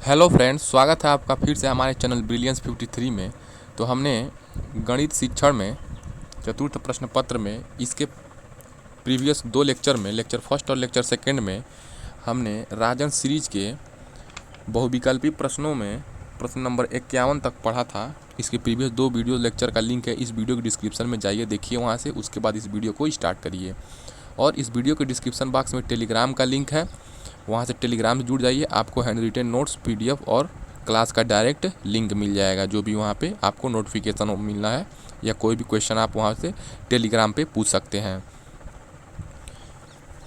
Hello friends, स्वागत है आपका फिर से हमारे चैनल ब्रिलियंस 53 में। तो हमने गणित शिक्षण में चतुर्थ प्रश्न पत्र में इसके प्रीवियस दो लेक्चर में, लेक्चर फर्स्ट और लेक्चर सेकंड में, हमने राजन सीरीज के बहुविकल्पी प्रश्नों में प्रश्न नंबर 51 तक पढ़ा था। इसके प्रीवियस दो वीडियो लेक्चर का लिंक है इस वीडियो के डिस्क्रिप्शन में, जाइए देखिए वहाँ से, उसके बाद इस वीडियो को स्टार्ट करिए। और इस वीडियो के डिस्क्रिप्शन बॉक्स में टेलीग्राम का लिंक है, वहाँ से टेलीग्राम से जुड़ जाइए। आपको हैंड रिटेन नोट्स, पीडीएफ और क्लास का डायरेक्ट लिंक मिल जाएगा, जो भी वहाँ पे आपको नोटिफिकेशन मिलना है, या कोई भी क्वेश्चन आप वहाँ से टेलीग्राम पे पूछ सकते हैं।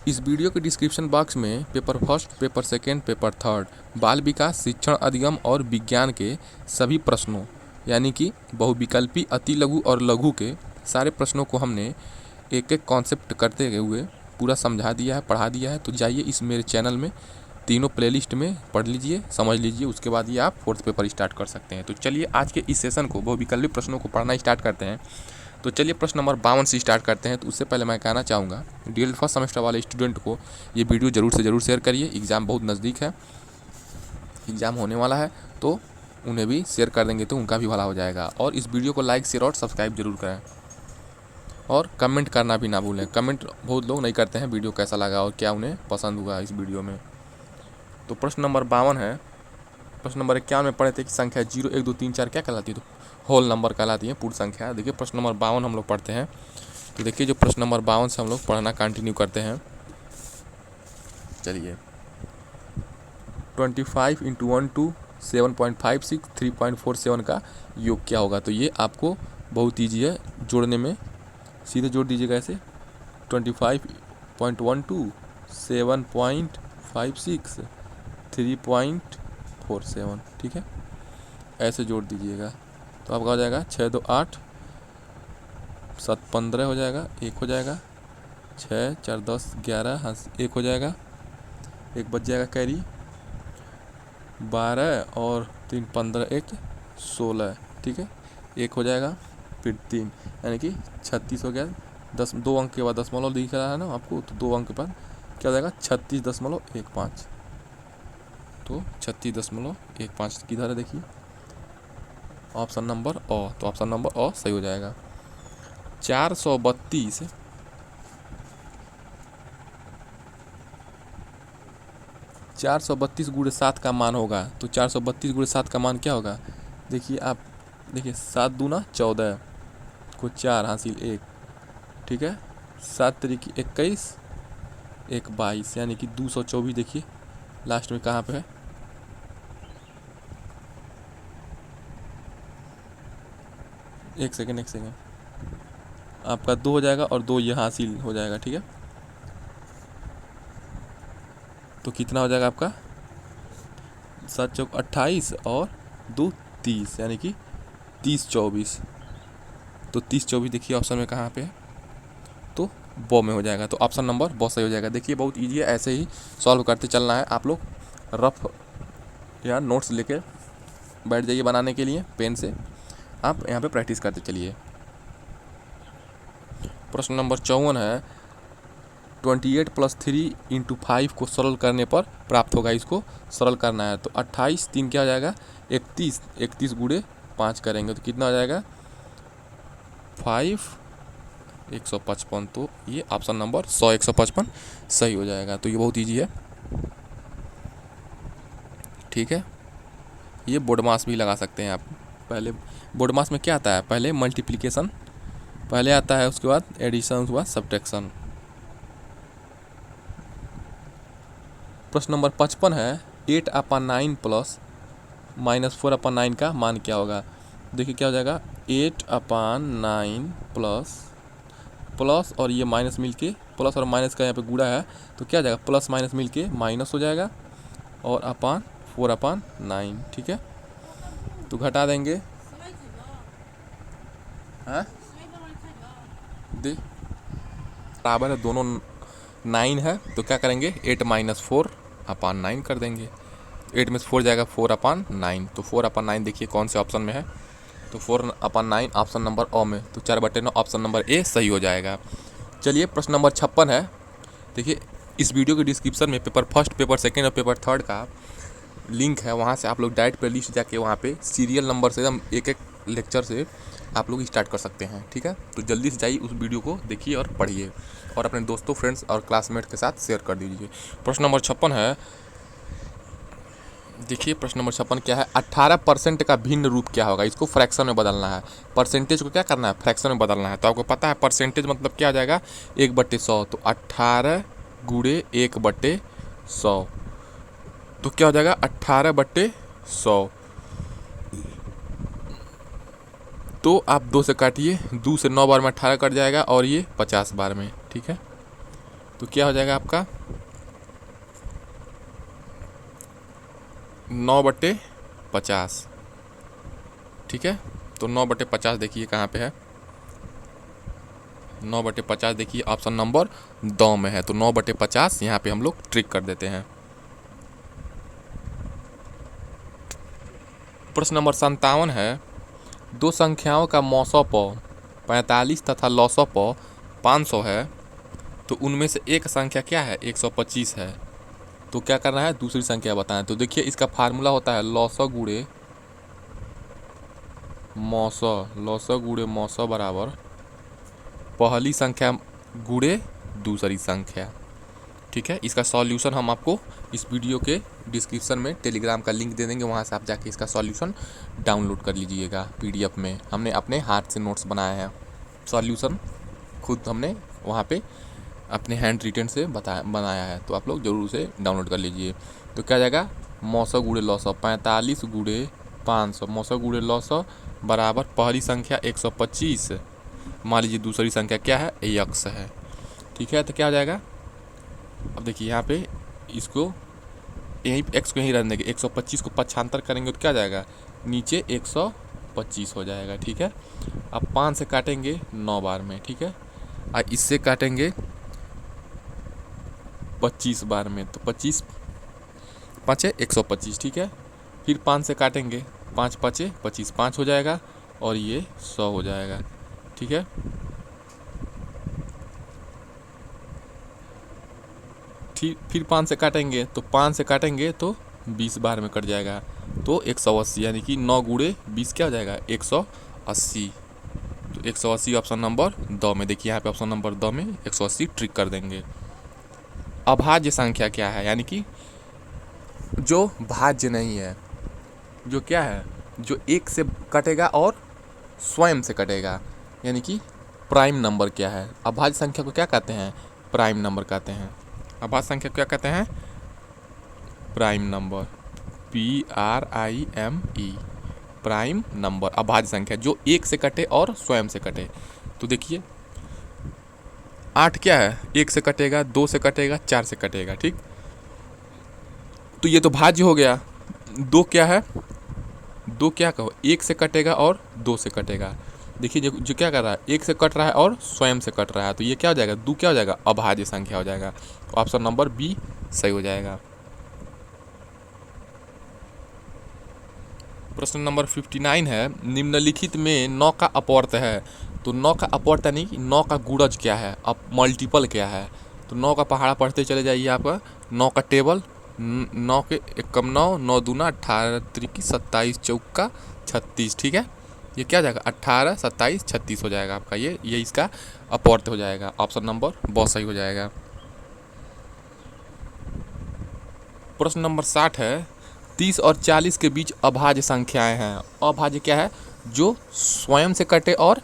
इस वीडियो के डिस्क्रिप्शन बॉक्स में paper first, paper second, paper third, बाल विकास, शिक्षण अधिगम और विज्ञान के सभी प्रश्नों यानी कि बहुविकल्पी, अति लघु और लघु के सारे प्रश्नों को हमने एक एक कॉन्सेप्ट करते हुए पूरा समझा दिया है, पढ़ा दिया है। तो जाइए इस मेरे चैनल में तीनों प्लेलिस्ट में पढ़ लीजिए, समझ लीजिए, उसके बाद ये आप फोर्थ पेपर स्टार्ट कर सकते हैं। तो चलिए आज के इस सेशन को बहुविकल्पी प्रश्नों को पढ़ना स्टार्ट करते हैं। तो चलिए प्रश्न नंबर 52 से स्टार्ट करते हैं। तो उससे पहले मैं कहना चाहूँगा डीएलएड फर्स्ट सेमेस्टर वाले स्टूडेंट को ये वीडियो ज़रूर से ज़रूर शेयर करिए। एग्ज़ाम बहुत नज़दीक है, एग्ज़ाम होने वाला है, तो उन्हें भी शेयर कर देंगे तो उनका भी भला हो जाएगा। और इस वीडियो को लाइक, शेयर और सब्सक्राइब जरूर करें, और कमेंट करना भी ना भूलें। कमेंट बहुत लोग नहीं करते हैं, वीडियो कैसा लगा और क्या उन्हें पसंद हुआ इस वीडियो में। तो प्रश्न नंबर 52 है। प्रश्न नंबर 51 में पढ़े थे कि संख्या 0, 1, 2, 3, 4 क्या कहलाती है? तो होल नंबर कहलाती है, पूर्ण संख्या। देखिए प्रश्न नंबर 52 हम लोग पढ़ते हैं। तो देखिए जो प्रश्न नंबर 52 से हम लोग पढ़ना कंटिन्यू करते हैं। चलिए 25 इंटू 1 टू 7.56 3.47 का योग क्या होगा? तो ये आपको बहुत ईजी है जोड़ने में, सीधे जोड़ दीजिएगा ऐसे। 25.12 7.56 3.47, ठीक है, ऐसे जोड़ दीजिएगा। तो आपका हो जाएगा 6 2 8 7 15 हो जाएगा, 1 हो जाएगा, 6 4 10 11, हाँ 1 हो जाएगा, 1 बच जाएगा कैरी, 12 और 3 15, 1 16, ठीक है, 1 हो जाएगा, फिर 3 यानी कि 36 हो गया। 10 2 अंक के बाद दशमलव दिख रहा है ना आपको, तो 2 अंक के बाद क्या हो जाएगा? 36.15। तो 36.15 किधर है देखिए, ऑप्शन नंबर अ। तो ऑप्शन नंबर अ सही हो जाएगा। 432 गुणे 7 का मान होगा। तो 432 गुणे 7 का मान क्या होगा? देखिए आप, देखिए 7 दूना 14 को 4 हासिल 1, ठीक है, 7 तरीके 21, 1 22 यानी कि 224। देखिए लास्ट में कहाँ पे है? एक सेकेंड आपका 2 हो जाएगा और 2 ये हासिल हो जाएगा, ठीक है। तो कितना हो जाएगा आपका? 7 चौक 28 और 2 30 यानी कि 30 24। तो 30 24 देखिए ऑप्शन में कहाँ पे है? तो बो में हो जाएगा। तो ऑप्शन नंबर बो सही हो जाएगा। देखिए बहुत ईजी है, ऐसे ही सॉल्व करते चलना है। आप लोग रफ या नोट्स लेके बैठ जाइए बनाने के लिए, पेन से आप यहाँ पे प्रैक्टिस करते चलिए। प्रश्न नंबर 54 है। 28 + 3 × 5 को सरल करने पर प्राप्त होगा, इसको सरल करना है। तो 28 3 क्या हो जाएगा? 31, 31 गुणे 5 करेंगे तो कितना हो जाएगा? 5 155। तो ये ऑप्शन नंबर 100 155 सही हो जाएगा। तो ये बहुत ईजी है, ठीक है। ये बोर्ड मास भी लगा सकते हैं आप। पहले बोर्ड मास में क्या आता है? पहले मल्टीप्लिकेशन पहले आता है, उसके बाद एडिशन, उसके बाद सब्ट्रैक्शन। प्रश्न नंबर 55 है। 8/9 प्लस -4/9 का मान क्या होगा? देखिए क्या हो जाएगा? 8/9 प्लस और ये माइनस मिलके, प्लस और माइनस का यहाँ पे गुणा है, तो क्या हो जाएगा? प्लस माइनस मिलके माइनस हो जाएगा, और अपान 4/9, ठीक है। तो घटा देंगे, हाँ दे बराबर है, दोनों 9 है, तो क्या करेंगे? 8 - 4/9 कर देंगे। 8 में से 4 जाएगा, 4/9। तो 4/9 देखिए कौन से ऑप्शन में है? तो 4/9 ऑप्शन नंबर अ में। तो 4/9 ऑप्शन नंबर ए सही हो जाएगा। चलिए प्रश्न नंबर 56 है। देखिए इस वीडियो के डिस्क्रिप्शन में पेपर फर्स्ट, पेपर सेकेंड और पेपर थर्ड का लिंक है, वहाँ से आप लोग डायरेक्ट प्ले लिस्ट जाके वहाँ पे सीरियल नंबर से एकदम एक एक लेक्चर से आप लोग स्टार्ट कर सकते हैं। ठीक है, तो जल्दी से जाइए उस वीडियो को देखिए और पढ़िए और अपने दोस्तों, फ्रेंड्स और क्लासमेट के साथ शेयर कर दीजिए। प्रश्न नंबर 56 है, देखिए प्रश्न नंबर 56 क्या है, 18% का भिन्न रूप क्या होगा। इसको फ्रैक्शन में बदलना है, परसेंटेज को क्या करना है, फ्रैक्शन में बदलना है। तो आपको पता है परसेंटेज मतलब क्या आ जाएगा, 1/100। तो 18 गुणे 1/100 तो क्या हो जाएगा, 18/100। तो आप 2 से काटिए, 2 से 9 बार में 18 कट जाएगा और ये 50 बार में। ठीक है, तो क्या हो जाएगा आपका 9/50। ठीक है, तो 9/50 देखिए कहाँ पे है, 9/50 देखिए ऑप्शन नंबर 2 में है। तो 9/50 यहाँ पे हम लोग ट्रिक कर देते हैं। प्रश्न नंबर 57 है, दो संख्याओं का मौसौ प 45 तथा लौसौ प 500 है, तो उनमें से एक संख्या क्या है, 125 है। तो क्या करना है, दूसरी संख्या बताएं। तो देखिए इसका फार्मूला होता है लौसौ गुणे मौसौ, लौसौ गुणे मौसौ बराबर पहली संख्या गुणे दूसरी संख्या। ठीक है, इसका सॉल्यूशन हम आपको इस वीडियो के डिस्क्रिप्शन में टेलीग्राम का लिंक दे देंगे, वहाँ से आप जाके इसका सॉल्यूशन डाउनलोड कर लीजिएगा पीडीएफ में। हमने अपने हाथ से नोट्स बनाए हैं, सॉल्यूशन खुद हमने वहाँ पे अपने हैंड रिटन से बनाया है, तो आप लोग ज़रूर उसे डाउनलोड कर लीजिए। तो क्या जाएगा, मौसौ गुणे लौसौ 45 गुणे 500, मौसौ गुणे लौसौ बराबर पहली संख्या 125, मान लीजिए दूसरी संख्या क्या है, x है। ठीक है, तो क्या हो जाएगा, अब देखिए यहाँ पे इसको यहीं x को यहीं रहने देंगे, 125 को पक्षांतर करेंगे तो क्या जाएगा, नीचे 125 हो जाएगा। ठीक है, अब 5 से काटेंगे 9 बार में। ठीक है, और इससे काटेंगे 25 बार में, तो 25 5 125। ठीक है, फिर 5 से काटेंगे, 5 5 25, 5 हो जाएगा और ये 100 हो जाएगा। ठीक है, फिर 5 से काटेंगे, तो 5 से काटेंगे तो 20 बार में कट जाएगा, तो 180, यानी कि 9 गुणे 20 क्या हो जाएगा, 180। तो 180 ऑप्शन नंबर 2 में, देखिए यहाँ पे ऑप्शन नंबर 2 में 180 ट्रिक कर देंगे। अभाज्य संख्या क्या है, यानी कि जो भाज्य नहीं है, जो क्या है, जो एक से कटेगा और स्वयं से कटेगा, यानी कि प्राइम नंबर क्या है। अभाज्य संख्या को क्या कहते हैं, प्राइम नंबर कहते हैं। अभाज्य संख्या को क्या कहते हैं, prime number, PRIME, prime number, अभाज्य संख्या जो एक से कटे और स्वयं से कटे। तो देखिए 8 क्या है, 1 से कटेगा, 2 से कटेगा, 4 से कटेगा। ठीक, तो ये तो भाज्य हो गया। 2 क्या है, 2 क्या कहो, 1 से कटेगा और 2 से कटेगा। देखिए जो क्या कर रहा है, 1 से कट रहा है और स्वयं से कट रहा है, तो ये क्या हो जाएगा, 2 क्या हो जाएगा, अभाज्य संख्या हो जाएगा। ऑप्शन नंबर बी सही हो जाएगा। प्रश्न नंबर 59 है, निम्नलिखित में 9 का अपवर्त है। तो 9 का अपवर्त यानी 9 का गुणज क्या है, अब मल्टीपल क्या है। तो 9 का पहाड़ा पढ़ते चले जाइए, आपका 9 का टेबल, 9 के 1 कम 9, 9 दूना 18, 27 चौका 36। ठीक है, ये क्या हो जाएगा, 18 27 36 हो जाएगा आपका, ये इसका अपवर्त हो जाएगा। ऑप्शन नंबर बहुत सही हो जाएगा। प्रश्न नंबर 60 है, 30 और 40 के बीच अभाज्य संख्याएं हैं। अभाज्य क्या है, जो स्वयं से कटे और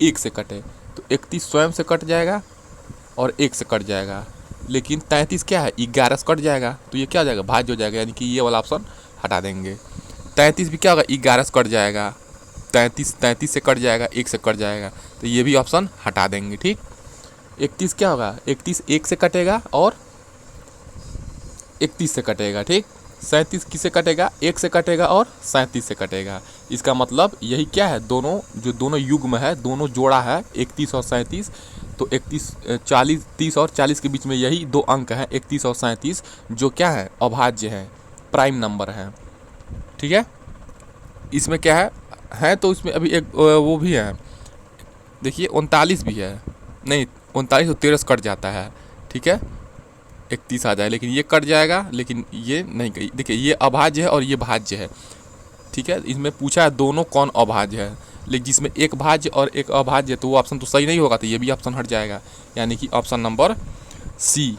एक से कटे। तो 31 स्वयं से कट जाएगा और एक से कट जाएगा, लेकिन 33 क्या है, 11 से कट जाएगा, तो ये क्या हो जाएगा, भाज्य हो जाएगा, यानी कि ये वाला ऑप्शन हटा देंगे। 33 भी क्या होगा, 11 से कट जाएगा, 33 से कट जाएगा, एक से कट जाएगा, तो ये भी ऑप्शन हटा देंगे। ठीक, 31 क्या होगा, 31 एक से कटेगा और 31 से कटेगा। ठीक, 37 किससे कटेगा, एक से कटेगा और 37 से कटेगा। इसका मतलब यही क्या है, दोनों युग्म है, दोनों जोड़ा है 31 और 37। तो 30 और 40 के बीच में यही 2 अंक हैं, 31 और 37, जो क्या है, अभाज्य है, प्राइम नंबर है। ठीक है, इसमें क्या है तो इसमें अभी एक वो भी है, देखिए 39 भी है, नहीं 39 तो 13 से कट जाता है। ठीक है, 31 आ जाए, लेकिन ये कट जाएगा, लेकिन ये नहीं। देखिए ये अभाज्य है और ये भाज्य है, ठीक है। इसमें पूछा है दोनों कौन अभाज्य है, लेकिन जिसमें एक भाज्य और एक अभाज्य तो वो ऑप्शन तो सही नहीं होगा, तो ये भी ऑप्शन हट जाएगा। यानी कि ऑप्शन नंबर सी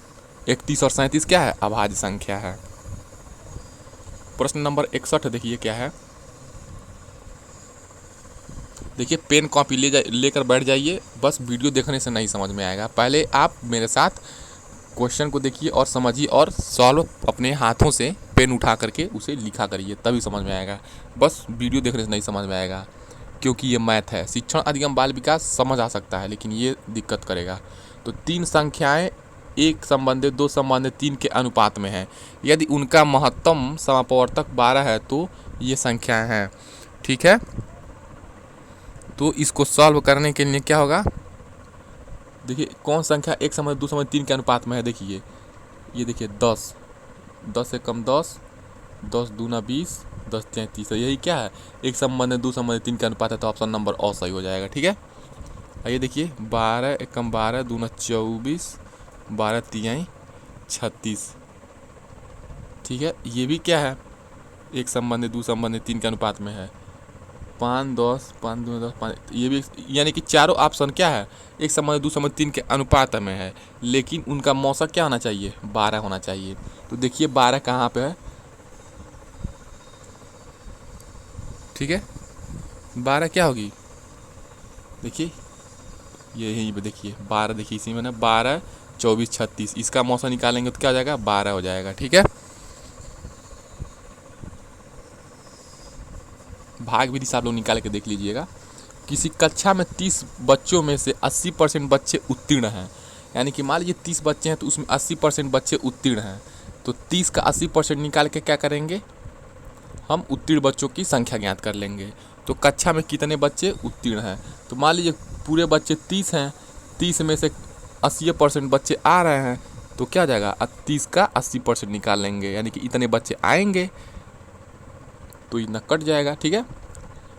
31 और 37 क्या है, अभाज्य संख्या है। प्रश्न नंबर 61 देखिए क्या है। देखिए पेन कॉपी लेकर बैठ जाइए, बस वीडियो देखने से नहीं समझ में आएगा। पहले आप मेरे साथ क्वेश्चन को देखिए और समझिए और सॉल्व अपने हाथों से पेन उठा करके उसे लिखा करिए, तभी समझ में आएगा। बस वीडियो देखने से नहीं समझ में आएगा, क्योंकि ये मैथ है। शिक्षण अधिगम बाल विकास समझ आ सकता है, लेकिन ये दिक्कत करेगा। तो 3 संख्याएं 1 संबंधित 2 संबंधित 3 के अनुपात में है। यदि उनका महत्तम समापवर्तक 12 है तो ये संख्याएं हैं, ठीक है। तो इसको सॉल्व करने के लिए क्या होगा, देखिए कौन संख्या 1 संबंधित 2 संबंधित 3 के अनुपात में है। देखिए ये देखिए 10, 10 से कम 10, 10 दूना 20, 10 33, यही क्या है, 1 संबंधित 2 संबंधित 3 के अनुपात है, तो ऑप्शन नंबर अ सही हो जाएगा, ठीक है। आइए देखिए 12 एकम 12 दूना 24, 12 तिहाई 36, ठीक है। ये भी क्या है, 1 संबंधित 2 संबंधित 3 के अनुपात में है। 5 10, 5 दूना 10, 5, ये भी, यानी कि चारों ऑप्शन क्या है, 1 संबंधित 2 संबंधित 3 के अनुपात में है, लेकिन उनका मौसक क्या होना चाहिए, 12 होना चाहिए। तो देखिए 12 कहाँ पे है, ठीक है। 12 क्या होगी, देखिए ये यहीं पे देखिए 12, देखिए इसी में ना 12 24 36, इसका मौसम निकालेंगे तो क्या हो जाएगा, 12 हो जाएगा, ठीक है। भाग विधि से आप लोग निकाल के देख लीजिएगा। किसी कक्षा में 30 बच्चों में से 80% बच्चे उत्तीर्ण हैं, यानी कि मान लीजिए 30 बच्चे हैं तो उसमें 80% बच्चे उत्तीर्ण हैं। तो 30 का 80% निकाल के क्या करेंगे, हम उत्तीर्ण बच्चों की संख्या ज्ञात कर लेंगे। तो कक्षा में कितने बच्चे उत्तीर्ण हैं, तो मान लीजिए पूरे बच्चे 30 हैं, 30 में से 80% बच्चे आ रहे हैं, तो क्या हो जाएगा, 30 का 80% निकाल लेंगे, यानी कि इतने बच्चे आएंगे, तो इतना कट जाएगा, ठीक है।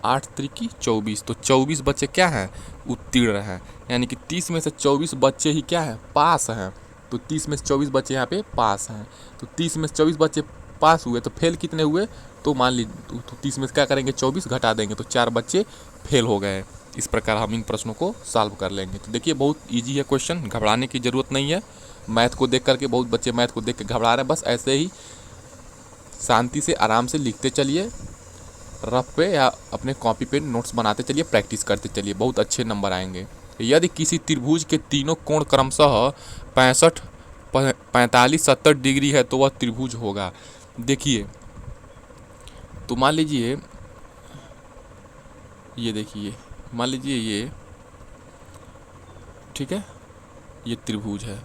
8 त्रिकी 24, तो 24 बच्चे क्या हैं, उत्तीर्ण हैं, यानी कि 30 में से 24 बच्चे ही क्या हैं, पास हैं। तो 30 में से 24 बच्चे यहाँ पे पास हैं, तो 30 में से 24 बच्चे पास हुए, तो फेल कितने हुए, तो मान लीजिए तो 30 में से क्या करेंगे, 24 घटा देंगे, तो 4 बच्चे फेल हो गए। इस प्रकार हम इन प्रश्नों को सॉल्व कर लेंगे। तो देखिए बहुत ईजी है क्वेश्चन, घबराने की ज़रूरत नहीं है। मैथ को देख करके बहुत बच्चे मैथ को देख के घबरा रहे हैं, बस ऐसे ही शांति से आराम से लिखते चलिए, रफ पे या अपने कॉपी पे नोट्स बनाते चलिए, प्रैक्टिस करते चलिए, बहुत अच्छे नंबर आएंगे। यदि किसी त्रिभुज के तीनों कोण क्रमशः 65 45 70 डिग्री है तो वह त्रिभुज होगा। देखिए तो मान लीजिए ये, देखिए मान लीजिए ये, ठीक है, ये त्रिभुज है,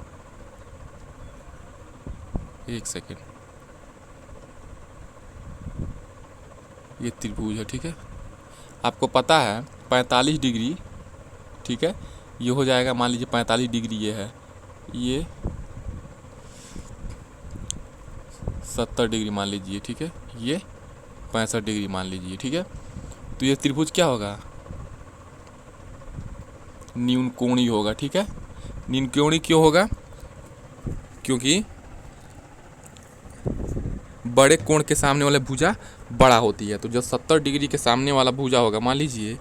एक सेकेंड, ये त्रिभुज है, ठीक है। आपको पता है 45 डिग्री, ठीक है, ये हो जाएगा, मान लीजिए 45 डिग्री ये है, ये 70 डिग्री मान लीजिए, ठीक है, ये 65 डिग्री मान लीजिए, ठीक है। तो ये त्रिभुज क्या होगा, न्यून कोणीय होगा, ठीक है। न्यून कोणीय क्यों होगा, क्योंकि बड़े कोण के सामने वाला भुजा बड़ा होती है, तो जो 70 डिग्री के सामने वाला भुजा होगा, मान लीजिए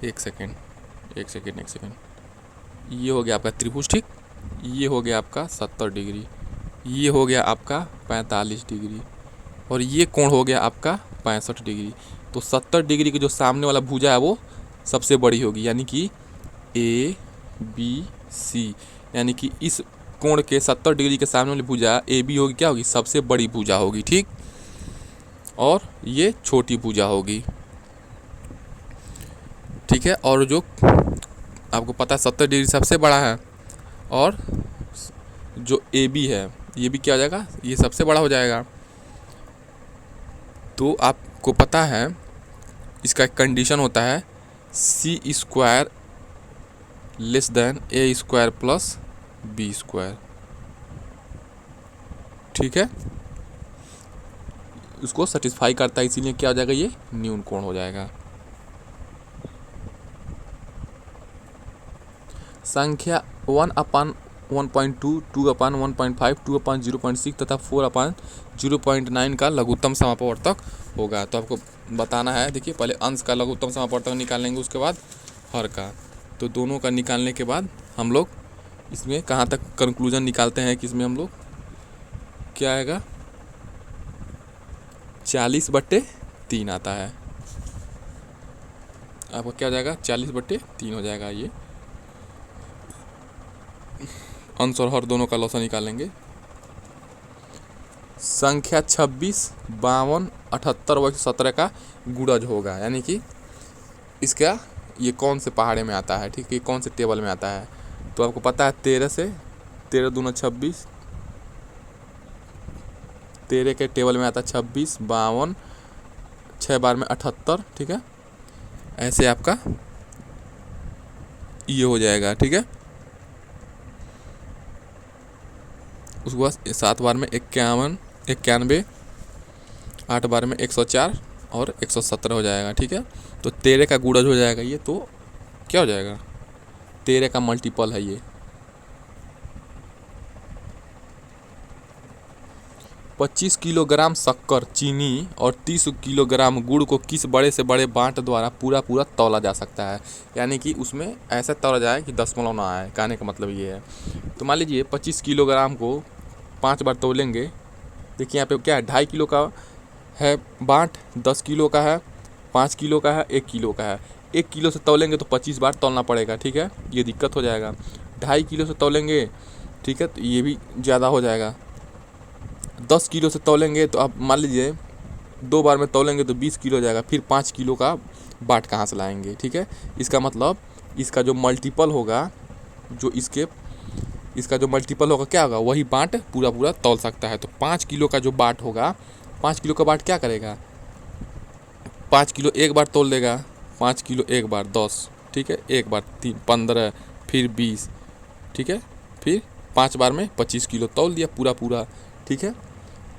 एक सेकेंड, ये हो गया आपका त्रिभुज, ठीक, ये हो गया आपका 70 डिग्री, ये हो गया आपका 45 डिग्री, और ये कोण हो गया आपका 65 डिग्री। तो 70 डिग्री के जो सामने वाला भुजा है वो सबसे बड़ी होगी, यानी कि ए बी सी, यानी कि इस कोण के 70 डिग्री के सामने वाली भुजा ए बी होगी, क्या होगी, सबसे बड़ी भुजा होगी, ठीक, और ये छोटी भुजा होगी, ठीक है। और जो आपको पता है 70 डिग्री सबसे बड़ा है, और जो ए बी है ये भी क्या हो जाएगा, ये सबसे बड़ा हो जाएगा। तो आपको पता है इसका एक कंडीशन होता है, सी स्क्वायर लेस देन ए स्क्वायर प्लस बी स्क्वायर, ठीक है, उसको सेटिस्फाई करता है, इसीलिए क्या हो जाएगा, ये न्यून कोण हो जाएगा। संख्या 1/(1) 1.2, 2/1.5, 2/0.6 तथा 4/0.9 का लघुत्तम समापवर्तक होगा। तो आपको बताना है, देखिए पहले अंश का लघुत्तम समापवर्तक निकालेंगे, उसके बाद हर का। तो दोनों का निकालने के बाद हम लोग इसमें कहाँ तक कंक्लूजन निकालते हैं कि इसमें हम लोग क्या आएगा, 40/3 आता है। आपको क्या हो जाएगा, 40/3 हो जाएगा। ये अंश और हर दोनों का लॉसा निकालेंगे। संख्या 26, 52, 78 व 117 का गुणज होगा, यानी कि इसका ये कौन से पहाड़े में आता है, ठीक है, ये कौन से टेबल में आता है। तो आपको पता है 13 से 13 दूना 26, 13 के टेबल में आता है 26, 52, 6 बार में 78, ठीक है। ऐसे आपका ये हो जाएगा, ठीक है। उसके बाद 7 बार में 51, 91, 8 बार में 104 और 117 हो जाएगा, ठीक है। तो 13 का गुणज हो जाएगा ये, तो क्या हो जाएगा, 13 का मल्टीपल है ये। 25 किलोग्राम शक्कर, चीनी और 30 किलोग्राम गुड़ को किस बड़े से बड़े बांट द्वारा पूरा पूरा तौला जा सकता है। यानी कि उसमें ऐसा तौला जाए कि दशमलव ना आए, कहने का मतलब ये है। तो मान लीजिए 25 किलोग्राम को 5 बार तौलेंगे। देखिए यहाँ पे क्या है, 2.5 किलो का है बांट, 10 किलो का है, 5 किलो का है, 1 किलो का है। 1 किलो से तौलेंगे तो 25 बार तौलना पड़ेगा, ठीक है, ये दिक्कत हो जाएगा। 2.5 किलो से तौलेंगे, ठीक है, तो ये भी ज़्यादा हो जाएगा। 10 किलो से तौलेंगे तो आप मान लीजिए 2 बार में तौलेंगे तो 20 किलो हो जाएगा। फिर 5 किलो का बाट कहाँ से लाएंगे, ठीक है। इसका मतलब इसका जो मल्टीपल होगा, जो इसका जो मल्टीपल होगा क्या होगा, वही बाट पूरा पूरा तौल सकता है। तो 5 किलो का जो बाट होगा, 5 किलो का बाट क्या करेगा, 5 किलो एक बार तौल देगा, 5 किलो एक बार 10, ठीक है, एक बार 3 15, फिर 20, ठीक है, फिर 5 बार में 25 किलो तौल दिया पूरा पूरा, ठीक है।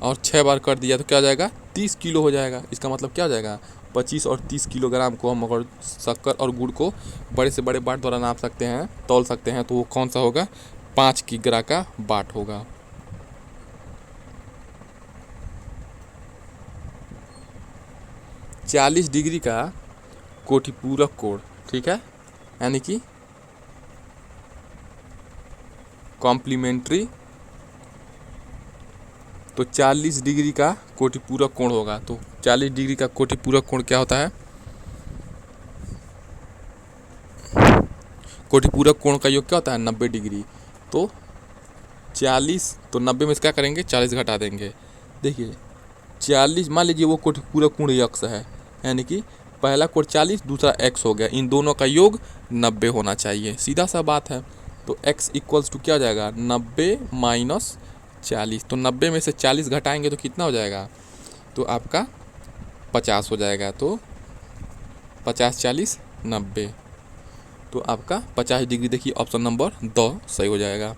और 6 बार कर दिया तो क्या हो जाएगा, 30 किलो हो जाएगा। इसका मतलब क्या हो जाएगा, 25 और 30 किलोग्राम को हम अगर शक्कर और गुड़ को बड़े से बड़े बाट द्वारा नाप सकते हैं, तौल सकते हैं, तो वो कौन सा होगा, 5 किग्रा का बाट होगा। चालीस डिग्री का कोटिपूरक कोण, ठीक है, यानी कि कॉम्प्लीमेंट्री। तो 40 डिग्री का कोटिपूरक कोण होगा। तो 40 डिग्री का कोटिपूरक कोण क्या होता है, कोटिपूरक कोण का योग क्या होता है, 90 डिग्री। तो 40, तो 90 में से क्या करेंगे, 40 घटा देंगे। देखिए 40, मान लीजिए वो कोटिपूरक कोण यक्स है, यानी कि पहला कोण 40, दूसरा x हो गया, इन दोनों का योग 90 होना चाहिए, सीधा सा बात है। तो x इक्वल्स टू क्या हो जाएगा, 90 माइनस 40। तो 90 में से 40 घटाएंगे तो कितना हो जाएगा, तो आपका 50 हो जाएगा। तो 50 40 90, तो आपका 50 डिग्री, देखिए ऑप्शन नंबर 2 सही हो जाएगा।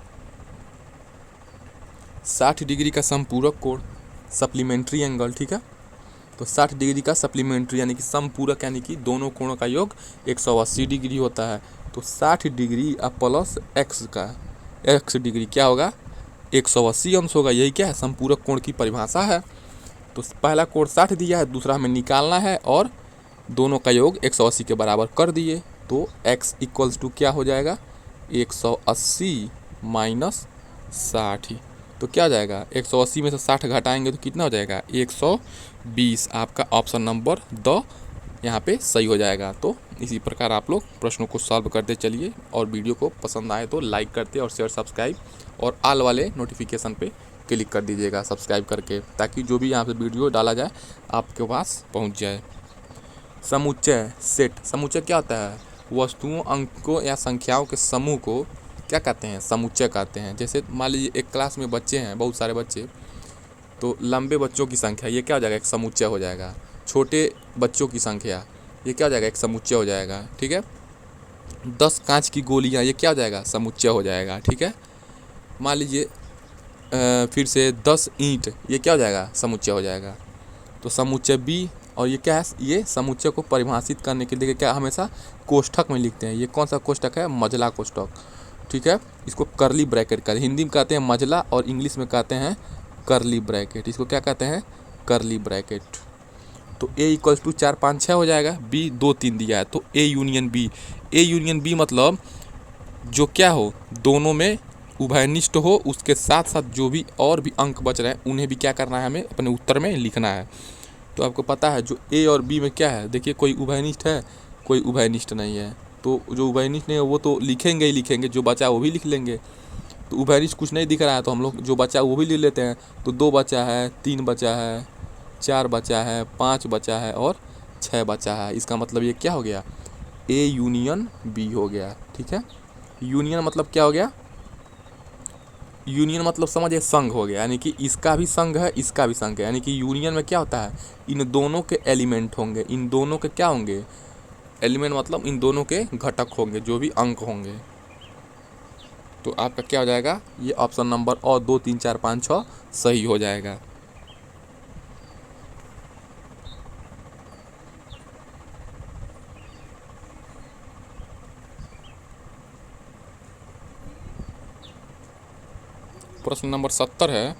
60 डिग्री का समपूरक कोण, सप्लीमेंट्री एंगल, ठीक है। तो 60 डिग्री का सप्लीमेंट्री यानी कि समपूरक, यानी कि दोनों कोणों का योग 180 डिग्री होता है। तो 60 डिग्री अब प्लस x का x डिग्री क्या होगा, 180 अंश होगा। यही क्या है, समपूरक कोण की परिभाषा है। तो पहला कोण 60 दिया है, दूसरा हमें निकालना है, और दोनों का योग 180 के बराबर कर दिए। तो x इक्वल्स टू क्या हो जाएगा, 180 माइनस 60। तो क्या हो जाएगा, 180 में से 60 घटाएंगे तो कितना हो जाएगा, 120। आपका ऑप्शन नंबर 2 यहाँ पे सही हो जाएगा। तो इसी प्रकार आप लोग प्रश्नों को सॉल्व करते चलिए, और वीडियो को पसंद आए तो लाइक करते और शेयर सब्सक्राइब और ऑल वाले नोटिफिकेशन पे क्लिक कर दीजिएगा सब्सक्राइब करके, ताकि जो भी यहाँ पे वीडियो डाला जाए आपके पास पहुँच जाए। समुच्चय सेट, समुच्चय क्या होता है, वस्तुओं, अंकों या संख्याओं के समूह को क्या कहते हैं, समुच्चय कहते हैं। जैसे मान लीजिए एक क्लास में बच्चे हैं, बहुत सारे बच्चे, तो लंबे बच्चों की संख्या ये क्या हो जाएगा, एक समुच्चय हो जाएगा। छोटे बच्चों की संख्या ये क्या हो जाएगा, एक समुच्चय हो जाएगा, ठीक है। 10 कांच की गोलियां ये क्या हो जाएगा, समुच्चय हो जाएगा, ठीक है। मान लीजिए फिर से 10 ईंट ये क्या हो जाएगा, समुच्चय हो जाएगा। तो समुच्चय बी, और ये क्या है, ये समुच्चय को परिभाषित करने के लिए क्या हमेशा कोष्ठक में लिखते हैं। ये कौन सा कोष्ठक है, मझला कोष्ठक। ठीक है। इसको कर्ली ब्रैकेट कहते हैं, हिंदी में कहते हैं मजला और इंग्लिश में कहते हैं कर्ली ब्रैकेट। इसको क्या कहते हैं? Curly bracket. तो A इक्वल्स टू 4 5 6 हो जाएगा, B 2 3 दिया है तो A union B। A union B मतलब जो क्या हो, दोनों में उभयनिष्ठ हो, उसके साथ साथ जो भी और भी अंक बच रहे हैं उन्हें भी क्या करना है, हमें अपने उत्तर में लिखना है। तो आपको पता है जो A और B में क्या है, देखिए कोई उभयनिष्ठ है, कोई उभयनिष्ठ नहीं है। तो जो उभयनिष्ठ नहीं है वो तो लिखेंगे ही लिखेंगे, जो बचा वो भी लिख लेंगे। तो उभयनिष्ठ कुछ नहीं दिख रहा है तो हम लोग जो बचा वो भी ले लेते हैं। तो 2 बचा है, 3 बचा है, 4 बचा है, 5 बचा है और 6 बचा है। इसका मतलब ये क्या हो गया? A यूनियन B हो गया। ठीक है, यूनियन मतलब क्या हो गया? यूनियन मतलब समझिए संघ हो गया, यानी कि इसका भी संघ है, इसका भी संघ है। यानी कि यूनियन में क्या होता है, इन दोनों के एलिमेंट होंगे, इन दोनों के क्या होंगे? एलिमेंट मतलब इन दोनों के घटक होंगे, जो भी अंक होंगे। तो आपका क्या हो जाएगा? ये ऑप्शन नंबर और 2 3 4 5 6 सही हो जाएगा। प्रश्न नंबर 70 है,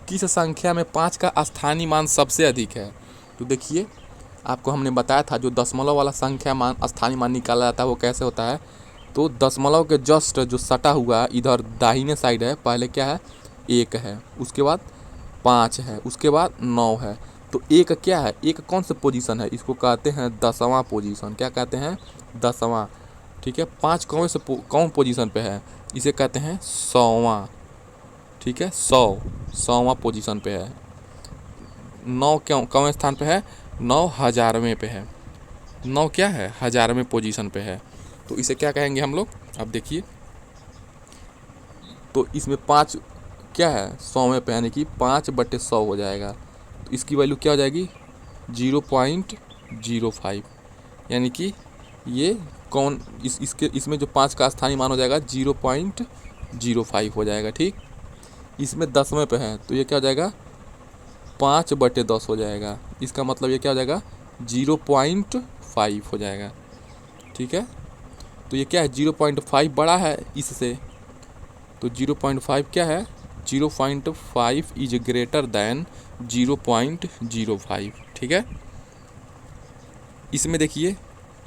किस संख्या में 5 का स्थानीय मान सबसे अधिक है? तो देखिए आपको हमने बताया था जो दशमलव वाला संख्या मान स्थानीय मान निकाला जाता है वो कैसे होता है। तो दशमलव के जस्ट जो सटा हुआ इधर दाहिने साइड है, पहले क्या है? 1 है, उसके बाद 5 है, उसके बाद 9 है। तो 1 क्या है? 1 कौन सा पोजीशन है? इसको कहते हैं 10वां पोजीशन। क्या कहते हैं? 10वां। ठीक है, 5 कौन पोजीशन पे है? इसे कहते हैं 100वां। ठीक है, 100वां पोजीशन पे है। 9 क्यों कौन स्थान पे है? 9 हज़ारवें पे है। 9 क्या है? हज़ारवें पोजीशन पे है। तो इसे क्या कहेंगे हम लोग? अब देखिए, तो इसमें 5 क्या है? 100वें पे, यानी कि 5/100 हो जाएगा। तो इसकी वैल्यू क्या हो जाएगी? 0.05। यानी कि ये कौन इसमें जो 5 का स्थानीय मान हो जाएगा 0.05 हो जाएगा। ठीक, इसमें 10वें पे है तो ये क्या हो जाएगा? 5/10 हो जाएगा। इसका मतलब ये क्या हो जाएगा? 0.5 हो जाएगा। ठीक है, तो ये क्या है? 0.5 बड़ा है इससे, तो 0.5 क्या है? 0.5 इज ग्रेटर दैन 0.05। ठीक है, इसमें देखिए,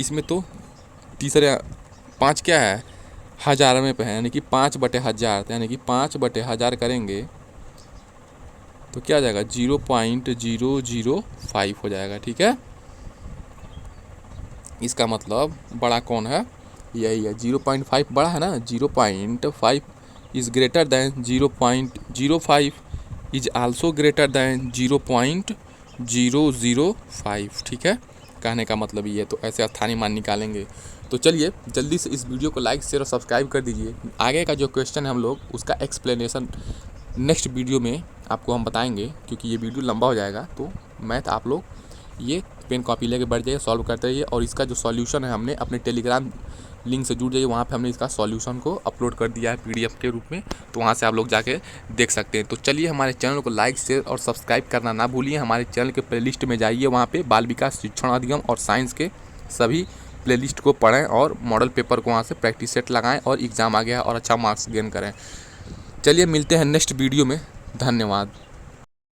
इसमें तो तीसरे 5 क्या है? हज़ारवें पे है, यानी कि 5/1000, यानी कि 5/1000 करेंगे तो क्या आ जाएगा? 0.005 हो जाएगा। ठीक है, इसका मतलब बड़ा कौन है? यही है, 0.5 बड़ा है ना। 0.5 is greater than 0.05 is also greater than 0.005। ठीक है, कहने का मतलब ये है। तो ऐसे स्थानीय मान निकालेंगे। तो चलिए जल्दी से इस वीडियो को लाइक शेयर और सब्सक्राइब कर दीजिए। आगे का जो क्वेश्चन है हम लोग उसका एक्सप्लेनेशन नेक्स्ट वीडियो में आपको हम बताएंगे, क्योंकि ये वीडियो लंबा हो जाएगा। तो मैथ आप लोग ये पेन कॉपी लेके बैठ जाइए, सॉल्व करते रहिए। और इसका जो सॉल्यूशन है हमने अपने टेलीग्राम लिंक से जुड़ जाइए, वहाँ पे हमने इसका सॉल्यूशन को अपलोड कर दिया है PDF के रूप में। तो वहाँ से आप लोग जाके देख सकते हैं। तो चलिए हमारे चैनल को लाइक शेयर और सब्सक्राइब करना ना भूलिए। हमारे चैनल के प्लेलिस्ट में जाइए, वहाँ पे बाल विकास शिक्षण अधिगम और साइंस के सभी प्लेलिस्ट को पढ़ें और मॉडल पेपर को वहाँ से प्रैक्टिस सेट लगाएं और एग्ज़ाम आ गया और अच्छा मार्क्स गेन करें। चलिए मिलते हैं नेक्स्ट वीडियो में। धन्यवाद।